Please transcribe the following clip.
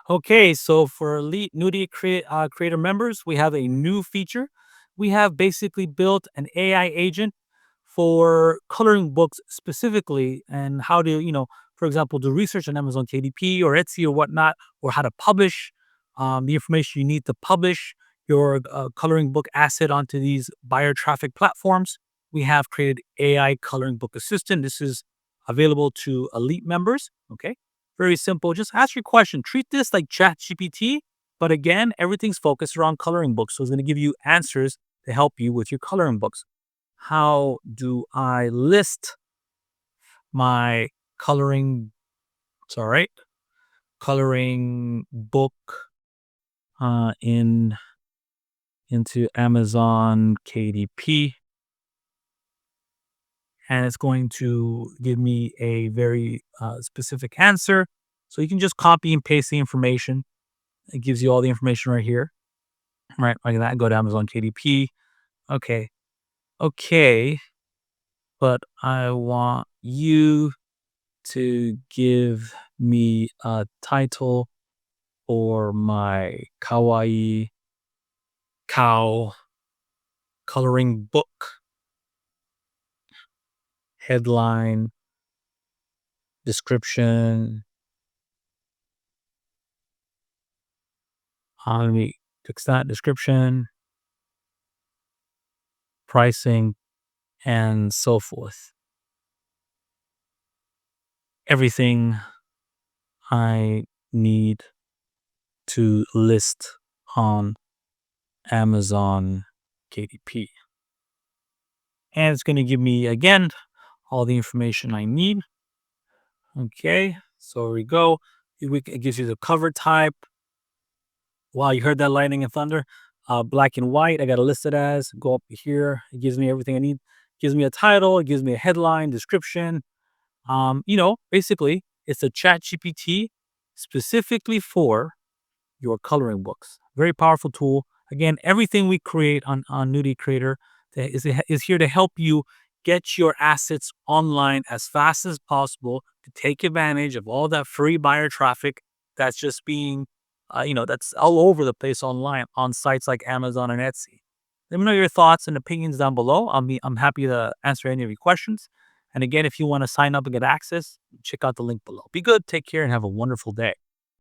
Okay, so for Elite Creator members, we have a new feature. We have basically built an AI agent for coloring books specifically and how to, for example, do research on Amazon KDP or Etsy or whatnot, or how to publish the information you need to publish your coloring book asset onto these buyer traffic platforms. We have created AI coloring book assistant. This is available to Elite members. Okay, very simple. Just ask your question. Treat this like ChatGPT, but again, everything's focused around coloring books. So it's going to give you answers to help you with your coloring books. How do I list my coloring? It's all right. Coloring book in into Amazon KDP, and it's going to give me a very specific answer. So you can just copy and paste the information. It gives you all the information right here. Right, like that, go to Amazon KDP. Okay, okay, but I want you to give me a title for my kawaii cow coloring book. Headline, description. Let me fix that. Description, pricing, and so forth. Everything I need to list on Amazon KDP. And it's going to give me, again, all the information I need. Okay, so here we go. It gives you the cover type. Wow, you heard that lightning and thunder? Black and white, I got to list it as. Go up here. It gives me everything I need. It gives me a title. It gives me a headline, description. Basically, it's a chat GPT specifically for your coloring books. Very powerful tool. Again, everything we create on Nurie Creator is here to help you get your assets online as fast as possible to take advantage of all that free buyer traffic that's just being, that's all over the place online on sites like Amazon and Etsy. Let me know your thoughts and opinions down below. I'm happy to answer any of your questions. And again, if you want to sign up and get access, check out the link below. Be good, take care, and have a wonderful day.